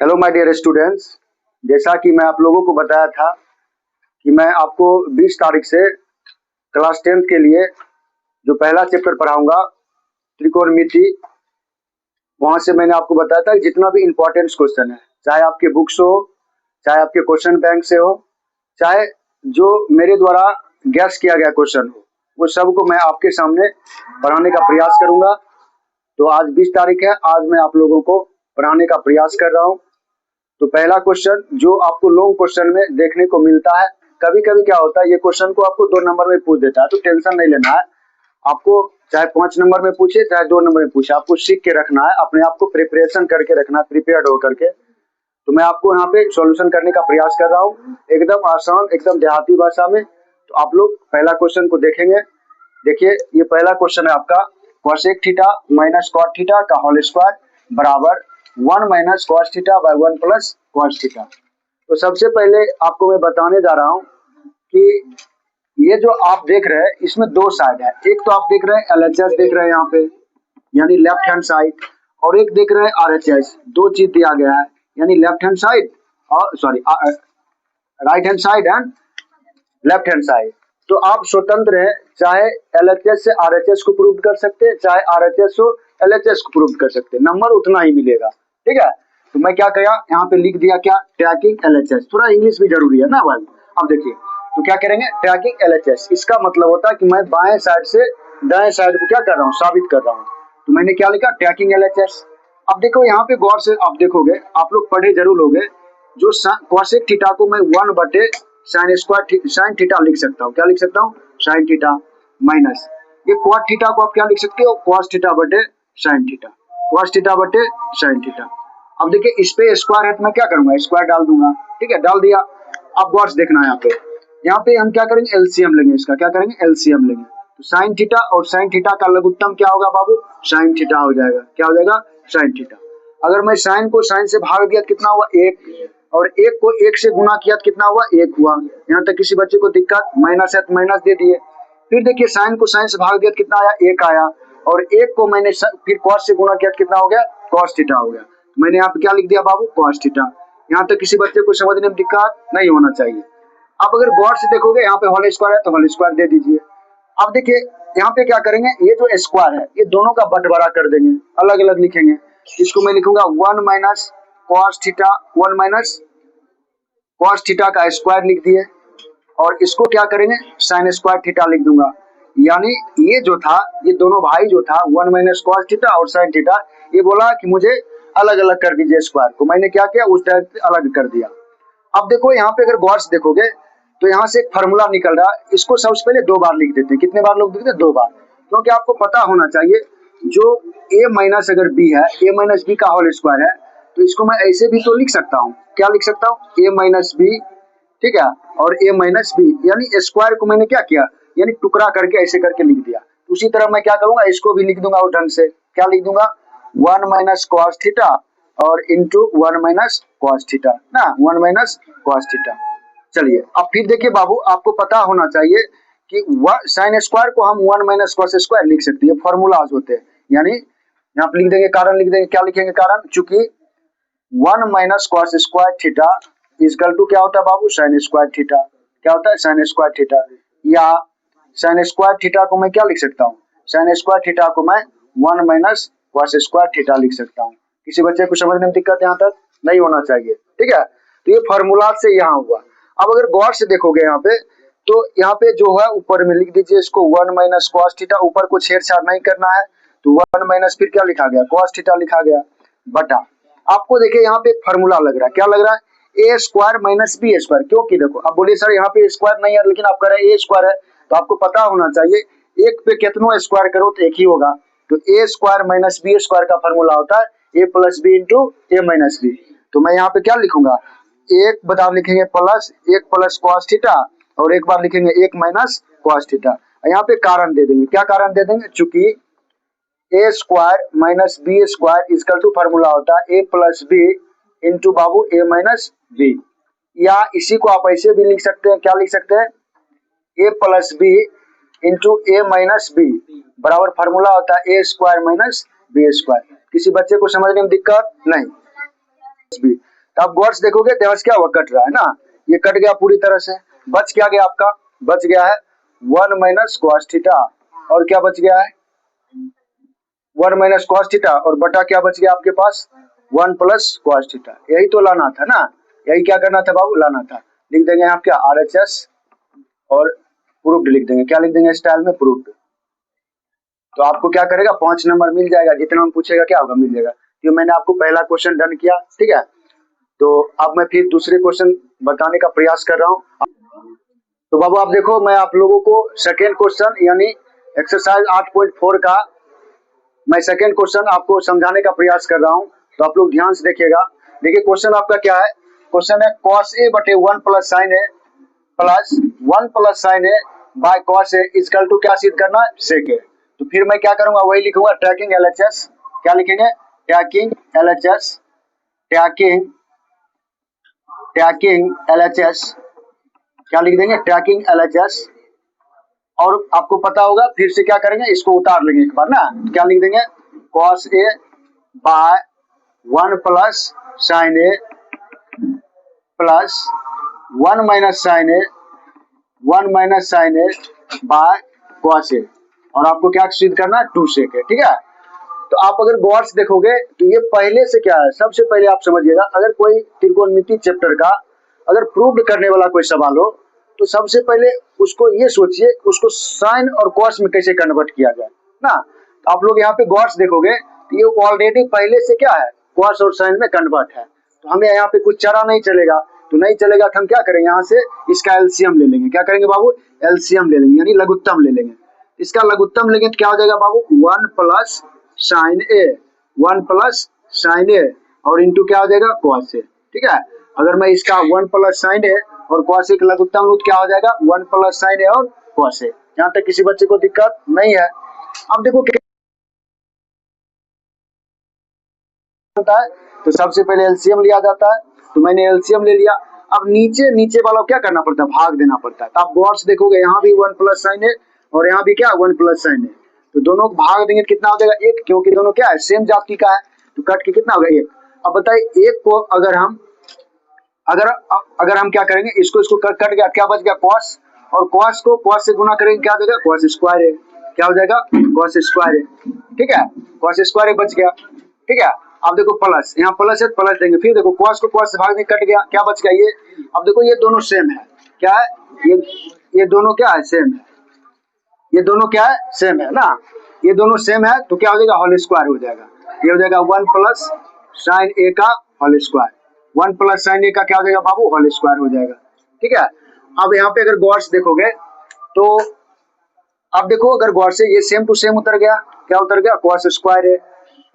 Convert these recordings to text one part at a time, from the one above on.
Hello my dear students, जैसा कि मैं आप लोगों को बताया था कि मैं आपको 20 तारीख से क्लास 10th के लिए जो पहला चैप्टर पढ़ाऊंगा त्रिकोणमिति, वहां से मैंने आपको बताया था कि जितना भी इम्पोर्टेंट क्वेश्चन है, चाहे आपके बुक्स हो, चाहे आपके क्वेश्चन बैंक से हो, चाहे जो मेरे द्वारा गैस किया गया क्वेश्चन हो, वो सब को मैं आपके सामने पढ़ाने का प्रयास करूंगा। तो आज 20 तारीख है, आज मैं आप लोगों को पढ़ाने का प्रयास कर रहा हूँ। तो पहला क्वेश्चन जो आपको लॉन्ग क्वेश्चन में देखने को मिलता है, कभी कभी क्या होता है, ये क्वेश्चन को आपको 2 नंबर में पूछ देता है, तो टेंशन नहीं लेना है। आपको चाहे 5 नंबर में पूछे चाहे 2 नंबर में पूछे, आपको सीख के रखना है, अपने आप को प्रिपरेशन करके रखना है, प्रिपेयर्ड हो करके। तो मैं आपको यहाँ पे सॉल्यूशन करने का प्रयास कर रहा हूँ, एकदम आसान, एकदम देहाती भाषा में। तो आप लोग पहला क्वेश्चन को देखेंगे। देखिए, ये पहला क्वेश्चन है आपका, cosec theta minus cot theta का होल स्क्वायर बराबर 1 minus cos theta by 1 plus cos theta. तो सबसे पहले आपको मैं बताने जा रहा हूँ कि ये जो आप देख रहे हैं, इसमें 2 साइड है। एक तो आप देख रहे हैं LHS देख रहे हैं यहाँ पे, यानी लेफ्ट हैंड साइड, और एक देख रहे हैं RHS। 2 चीज दिया गया है, यानी लेफ्ट हैंड साइड और sorry right hand side and left hand side. तो आप स्वतंत्र हैं, चाहे LHS से RHS को प्रूव कर सकते हैं, चाहे RHS को LHS को प्रूव कर सकते हैं, नंबर उतना ही मिलेगा। ठीक है, तो मैं क्या किया, यहाँ पे लिख दिया क्या, ट्रैकिंग LHS। थोड़ा इंग्लिश भी जरूरी है ना भाई। अब देखिए, तो क्या करेंगे, ट्रैकिंग LHS, इसका मतलब होता है कि मैं बाएं साइड से दाएं साइड को क्या कर रहा हूँ, साबित कर रहा हूँ। तो मैंने क्या लिखा, ट्रैकिंग LHS। अब देखो यहाँ पे गौर से आप देखोगे, आप लोग पढ़े जरूर होगे, जो cosec थीटा को मैं 1 बटे साइन स्क्वायर साइन थीटा लिख सकता हूँ। क्या लिख सकता हूँ, साइन थीटा, माइनस ये कॉट थीटा को आप क्या लिख सकते हो, कॉस थीटा बटे साइन थीटा, कॉस थीटा बटे साइन थीटा। अब देखिए, इस पे स्क्वायर है तो मैं क्या करूंगा, स्क्वायर डाल दूंगा। ठीक है, डाल दिया। अब गौर से देखना, यहाँ पे हम क्या करेंगे, एलसीएम लेंगे इसका। क्या करेंगे, एलसीएम लेंगे। तो साइन थीटा और साइन थीटा का लघुत्तम क्या होगा बाबू, साइन थीटा हो जाएगा। क्या हो जाएगा, साइन थीटा। अगर मैं साइन को साइन से भाग दिया कितना हुआ, 1, और 1 को 1 से गुना किया तो कितना हुआ, 1 हुआ। यहाँ तक किसी बच्चे को दिक्कत, माइनस है तो माइनस दे दिए। फिर देखिए, साइन को साइन से भाग दिया तो कितना आया, 1 आया, और 1 को मैंने फिर कॉस से गुना किया तो कितना हो गया, कॉस थीटा हो गया। मैंने यहाँ पे क्या लिख दिया बाबू, कॉस थीटा। यहाँ तक किसी बच्चे को समझने में दिक्कत नहीं होना चाहिए। अब अगर गौर से देखोगे, यहाँ पे होल स्क्वायर है तो होल स्क्वायर दे दीजिए। अब देखिए, यहाँ पे क्या करेंगे, ये जो स्क्वायर है ये दोनों का बंटवारा कर देंगे, अलग अलग लिखेंगे। इसको मैं लिखूंगा 1 minus cos theta, 1 minus cos theta का स्क्वायर लिख दिए, और इसको क्या करेंगे, साइन स्क्वायर थीटा लिख दूंगा। यानी ये जो था, ये दोनों भाई जो था 1 माइनस कॉस थीटा और साइन थीटा, ये बोला कि मुझे अलग अलग कर दीजिए स्क्वायर को। मैंने क्या किया, उस टाइप से अलग कर दिया। अब देखो, यहाँ पे अगर गौर से देखोगे तो यहाँ से एक फार्मूला निकल रहा है, इसको सबसे पहले 2 बार लिख देते हैं। कितने बार लोग लिखते हैं, 2 बार, क्योंकि आपको पता होना चाहिए जो a माइनस अगर b है, a माइनस बी का होल स्क्वायर है, तो इसको मैं ऐसे भी तो लिख सकता हूँ। क्या लिख सकता हूँ, a माइनस बी, ठीक है, और a माइनस बी, यानी स्क्वायर को मैंने क्या किया, यानी टुकड़ा करके ऐसे करके लिख दिया। उसी तरह मैं क्या करूंगा, इसको भी लिख दूंगा उस ढंग से। क्या लिख दूंगा, 1 माइनस कॉस थीटा और इंटू 1 माइनस कॉस थीटा ना, 1 माइनस कॉस थीटा। चलिए, अब फिर देखिए बाबू, आपको पता होना चाहिए कि साइन स्क्वायर को हम 1 माइनस कॉस स्क्वायर लिख सकते हैं, फॉर्मूलाज होते हैं। यानी यहाँ पे लिख देंगे, कारण लिख देंगे। क्या लिखेंगे, कारण, चूंकि 1 minus cos square theta is equal to क्या होता है बाबू, साइन स्क्वायर थीटा। क्या होता है, साइन स्क्वायर थीटा। या साइन स्क्वायर थीटा को मैं क्या लिख सकता हूँ, साइन स्क्वायर थीटा को मैं 1 माइनस कॉस स्क्वायर थीटा लिख सकता हूँ। किसी बच्चे को समझने में दिक्कत यहाँ तक नहीं होना चाहिए। ठीक है, तो ये फॉर्मूला से यहाँ हुआ। अब अगर गौर से देखोगे यहाँ पे, तो यहाँ पे जो है ऊपर में लिख दीजिए इसको 1 माइनस कॉस थीटा, ऊपर को छेड़छाड़ नहीं करना है, तो 1 माइनस फिर क्या लिखा गया, कॉस थीटा लिखा गया, बटा। आपको देखिए यहाँ पे एक फॉर्मूला लग रहा है। क्या लग रहा है, A square minus B square. क्योंकि देखो, अब बोलिए सर यहाँ पे स्क्वायर नहीं है, लेकिन आप कह रहे हैं ए स्क्वायर है, तो आपको पता होना चाहिए एक पे कितनों स्क्वायर करो तो एक ही होगा। तो ए स्क्वायर माइनस बी स्क्वायर का फॉर्मूला होता है A plus B into A minus B. तो मैं यहाँ पे क्या लिखूंगा, एक बार लिखेंगे प्लस 1 प्लस कॉस थीटा, और एक बार लिखेंगे 1 माइनस कॉस थीटा। यहाँ पे कारण दे देंगे। क्या कारण दे देंगे, चूंकि A square minus B square is equal to formula होता है ए प्लस बी इंटू बाबू ए माइनस बी। या इसी को आप ऐसे भी लिख सकते हैं। क्या लिख सकते हैं, ए प्लस बी इंटू ए माइनस बी बराबर फॉर्मूला होता है A square minus B square. किसी बच्चे को समझने में दिक्कत नहीं, तो आप गौर से देखोगे तो क्या हुआ, कट रहा है ना, ये कट गया पूरी तरह से। बच क्या गया आपका, बच गया है 1 माइनस कॉस थीटा, और क्या बच गया है 1 माइनस कॉस थीटा, और बटा क्या बच गया आपके पास 1 प्लस कॉस थीटा। यही तो लाना था ना, यही क्या करना था बाबू, लाना था। लिख देंगे आप क्या RHS और प्रूफ्ड लिख देंगे, क्या लिख देंगे स्टाइल में, प्रूफ्ड। तो आपको क्या करेगा 5 नंबर मिल जाएगा, जितना हम पूछेगा क्या होगा मिल जाएगा। तो मैंने आपको पहला क्वेश्चन डन किया, ठीक है। तो अब मैं फिर दूसरे क्वेश्चन बताने का प्रयास कर रहा हूँ। तो बाबू आप देखो, मैं आप लोगों को सेकेंड क्वेश्चन यानी एक्सरसाइज 8.4 का मैं सेकेंड क्वेश्चन आपको समझाने का प्रयास कर रहा हूँ। तो आप लोग ध्यान से देखिएगा। देखिए क्वेश्चन आपका क्या है, क्वेश्चन है cos a बटे 1 plus sine A plus 1 plus sine A by cos a equal to क्या सिद्ध करना है, सेक ए। तो फिर मैं क्या करूंगा, वही लिखूंगा ट्रैकिंग LHS। क्या लिखेंगे, ट्रैकिंग LHS, ट्रैकिंग LHS, क्या लिख देंगे ट्रैकिंग LHS। और आपको पता होगा, फिर से क्या करेंगे, इसको उतार लेंगे एक बार ना। क्या लिख देंगे cos a by 1 plus sine A plus 1 minus sine A, 1 minus sine A by cos a, और आपको क्या सिद्ध करना है 2 सेक है, ठीक है। तो आप अगर गौर से देखोगे तो ये पहले से क्या है, सबसे पहले आप समझिएगा, अगर कोई त्रिकोणमिति चैप्टर का अगर प्रूव्ड करने वाला कोई सवाल हो तो सबसे पहले उसको ये सोचिए उसको साइन और कॉस में कैसे कन्वर्ट किया जाए ना। तो आप लोग यहाँ पे गौर से देखोगे तो ये ऑलरेडी पहले से क्या है, कॉस और साइन में कन्वर्ट है। तो हमें यहाँ पे कुछ चारा नहीं चलेगा, तो नहीं चलेगा तो हम क्या करेंगे, यहाँ से इसका एलसीएम ले लेंगे। क्या करेंगे बाबू, एलसीएम ले लेंगे यानी लघुत्तम ले लेंगे। इसका लघुत्तम लेंगे तो क्या हो जाएगा बाबू 1 plus sine A, 1 plus sine ए और इंटू क्या हो जाएगा कॉस ए, ठीक है। अगर मैं इसका 1 प्लस साइन ए और कॉस ए का लघुत्तम लूँ क्या हो जाएगा 1 प्लस साइन ए और कॉस ए। यहाँ तक किसी बच्चे को दिक्कत नहीं है। अब देखो क्या होता है, तो सबसे पहले एलसीएम लिया जाता है। तो मैंने एलसीएम ले लिया। अब नीचे वाला क्या करना पड़ता है, भाग देना पड़ता है। तो आप गौर से देखोगे यहाँ भी 1 प्लस साइन ए और यहाँ भी क्या 1 प्लस साइन ए। तो दोनों को भाग देंगे कितना हो जाएगा 1, क्योंकि दोनों क्या है सेम जाति का है। तो कट के कितना होगा 1। अब बताइए 1 को अगर हम क्या करेंगे, इसको कट गया, क्या बच गया कॉस, और कॉस को कॉस से गुना करेंगे क्या हो जाएगा कॉस स्क्वायर ए, क्या हो जाएगा कॉस स्क्वायर ए, ठीक है। कॉस स्क्वायर ए बच गया, ठीक है। अब देखो प्लस, यहाँ प्लस है प्लस देंगे, फिर देखो कॉस को कॉस से भाग देंगे कट गया, क्या बच गया ये। अब देखो ये दोनों सेम है, क्या है ये दोनों क्या है सेम है, ये दोनों क्या है सेम है ना, ये दोनों सेम है। तो क्या हो जाएगा होल स्क्वायर हो जाएगा, ये हो जाएगा 1 प्लस साइन ए का होल स्क्वायर, 1 प्लस साइन ए का क्या हो जाएगा बाबू होल स्क्वायर हो जाएगा, ठीक है। अब यहाँ पे अगर गौर से देखोगे तो अब देखो अगर गौर से ये सेम टू सेम उतर गया, क्या उतर गया कॉस स्क्वायर ए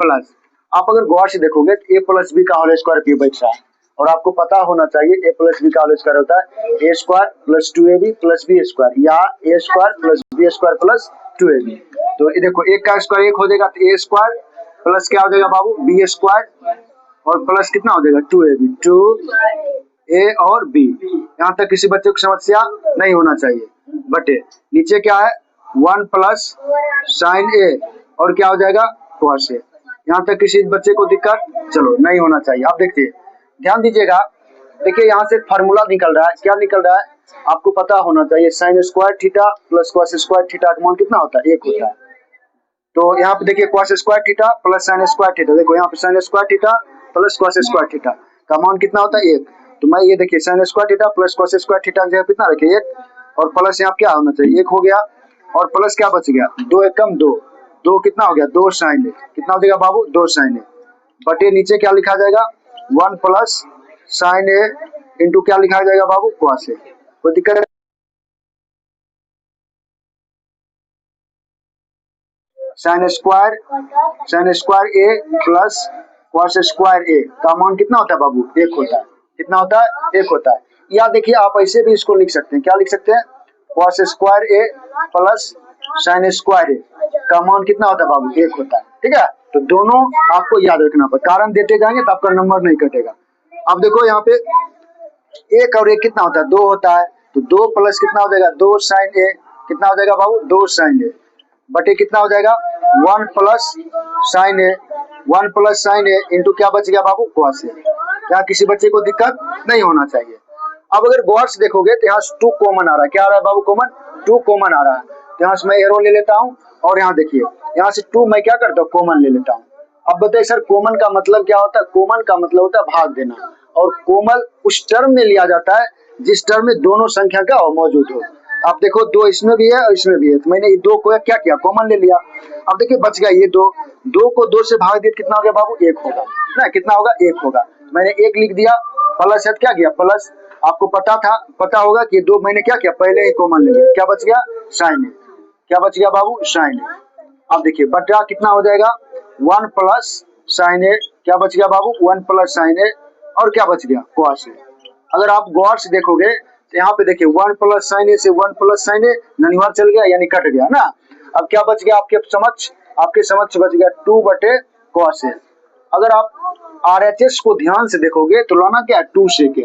प्लस। आप अगर गौर से देखोगे तो ए प्लस बी का होल स्क्वायर पी बच रहा है, और आपको पता होना चाहिए ए प्लस बी का होल स्क्वायर होता है A square plus 2ab plus B square, या A square plus B square plus 2ab। तो ये देखो एक का स्क्वायर 1 हो जाएगा, तो ए स्क्वायर प्लस क्या हो जाएगा बाबू बी स्क्वायर और प्लस कितना हो जाएगा 2ab, 2a और b। यहाँ तक किसी बच्चे को समस्या नहीं होना चाहिए। बटे नीचे क्या है 1 प्लस साइन ए और क्या हो जाएगा कॉस ए। यहाँ तक किसी बच्चे को दिक्कत चलो नहीं होना चाहिए। आप देखिए ध्यान दीजिएगा, देखिए यहाँ से फार्मूला निकल रहा है, क्या निकल रहा है आपको पता होना चाहिए, sine square theta plus cos square theta का मान कितना होता है 1 होता है। तो यहाँ पे देखिए cos square theta plus sine square theta, देखो यहाँ पे sine square theta plus cos square theta का मान कितना होता है 1। तो मैं ये देखिए sine square theta plus cos square theta की जगह कितना रखे 1, और प्लस यहाँ क्या होना चाहिए 1 हो गया, और प्लस क्या बच गया 2 एकम 2, 2 कितना हो गया 2 साइन ए, कितना हो जाएगा बाबू 2 साइन ए। बटे नीचे क्या लिखा जाएगा 1 प्लस साइन ए इंटू क्या लिखा जाएगा बाबू कॉस ए। कोई दिक्कत साइन स्क्वायर ए प्लस कॉस स्क्वायर ए का मान कितना होता है बाबू 1 होता है, कितना होता है 1 होता है। या देखिए आप ऐसे भी इसको लिख सकते हैं, क्या लिख सकते हैं कॉस स्क्वायर ए प्लस साइन स्क्वायर ए का मान कितना होता है बाबू 1 होता है, ठीक है। तो दोनों आपको याद रखना पड़ेगा, कारण देते जाएंगे तो आपका नंबर नहीं कटेगा। अब देखो यहाँ पे 1 और 1 कितना होता है 2 होता है, तो 2 प्लस कितना हो जाएगा 2 साइन ए, कितना हो जाएगा बाबू 2 साइन ए, बटे कितना हो जाएगा 1 plus sine A, 1 plus sine A into क्या बच गया बाबू, कॉस ए। यहाँ किसी बच्चे को दिक्कत नहीं होना चाहिए। अब अगर गौर से देखोगे तो यहाँ 2 कॉमन आ रहा है। क्या आ रहा है बाबू, कॉमन, 2 कॉमन आ रहा है। तो यहाँ से मैं एरो ले लेता हूँ और यहाँ देखिए यहाँ से 2 मैं क्या करता हूँ, कॉमन ले लेता हूँ। अब बताइए सर कॉमन का मतलब क्या होता है? कॉमन का मतलब होता है भाग देना, और कॉमन उस टर्म में लिया जाता है जिस टर्म में दोनों संख्या का मौजूद हो। आप देखो 2 इसमें भी है और इसमें भी है, तो मैंने ये 2 को क्या किया, कॉमन ले लिया। अब देखिए बच गया ये 2, 2 को 2 से भाग दिया कितना हो गया बाबू, 1 होगा ना, कितना होगा, 1 होगा। मैंने 1 लिख दिया, प्लस है क्या किया, प्लस। आपको पता होगा कि 2 मैंने क्या किया, पहले ही कॉमन ले लिया। क्या बच गया, साइन ए। क्या बच गया बाबू, साइन ए। अब देखिए बटा कितना हो जाएगा, 1 प्लस साइन ए। क्या बच गया बाबू, 1 प्लस साइन ए, और क्या बच गया, कॉस ए। अगर आप गौर से देखोगे तो यहाँ पे देखिए 1 प्लस साइन ए से 1 प्लस साइन ए ननिवार चल गया, यानी कट गया ना। अब क्या बच गया आपके समक्ष बच गया 2 बटे कॉस ए। अगर आप RHS को ध्यान से देखोगे तो लाना क्या है, 2 सेक ए।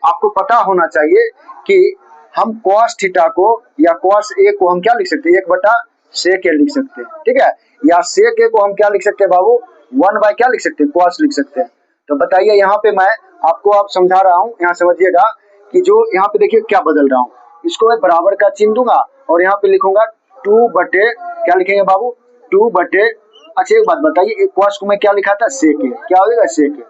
आपको पता होना चाहिए कि हम कॉस थीटा को या कॉस ए को हम क्या लिख सकते हैं, 1 बटा सेक ए लिख सकते हैं, ठीक है। या सेक ए को हम क्या लिख सकते हैं बाबू, 1 बाय क्या लिख सकते हैं, कॉस लिख सकते हैं। तो बताइए यहाँ पे मैं आपको आप समझा रहा हूँ, यहाँ समझिएगा कि जो यहाँ पे देखिए क्या बदल रहा हूँ, इसको मैं बराबर का चिन्ह दूंगा और यहाँ पे लिखूंगा 2 बटे क्या लिखेंगे बाबू, 2 बटे। अच्छा एक बात बताइए, कॉस को मैं क्या लिखा था, सेक ए। क्या हो जाएगा, सेक ए।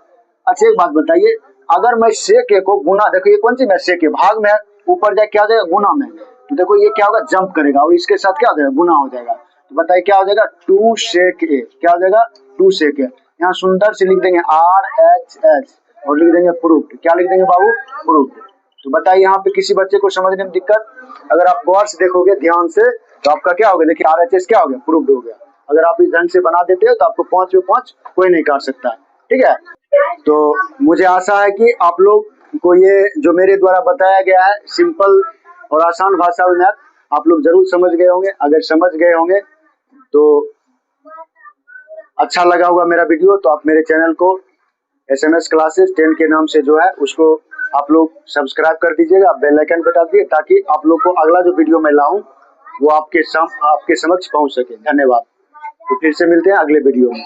अच्छा एक बात बताइए, अगर मैं सेक ए को गुना, देखो ये कौन सी में, सेक ए भाग में, ऊपर जाए क्या हो जाएगा, गुना में। तो देखो ये क्या होगा, जंप करेगा और इसके साथ क्या हो जाएगा, गुना हो जाएगा। तो बताइए क्या हो जाएगा, 2 सेक ए। क्या हो जाएगा, 2 सेक ए। यहाँ सुंदर से लिख देंगे RHS और लिख देंगे प्रूफ्ड। क्या लिख देंगे बाबू, प्रूफ्ड। तो बताइए यहाँ पे किसी बच्चे को समझने में दिक्कत? अगर आप गौर से देखोगे ध्यान से तो आपका क्या हो गया, देखिए RHS क्या हो गया, प्रूफ्ड हो गया। अगर आप इस ढंग से बना देते हो तो आपको 5 में 5 कोई नहीं काट सकता है, ठीक है। तो मुझे आशा है कि आप लोग को ये जो मेरे द्वारा बताया गया है सिंपल और आसान भाषा में मैथ आप लोग जरूर समझ गए होंगे। अगर समझ गए होंगे तो अच्छा लगा होगा मेरा वीडियो, तो आप मेरे चैनल को SMS क्लासेस 10 के नाम से जो है उसको आप लोग सब्सक्राइब कर दीजिएगा, बेल आइकन बता दीजिए ताकि आप लोग को अगला जो वीडियो मैं लाऊं वो आपके समक्ष पहुंच सके। धन्यवाद। तो फिर से मिलते हैं अगले वीडियो में।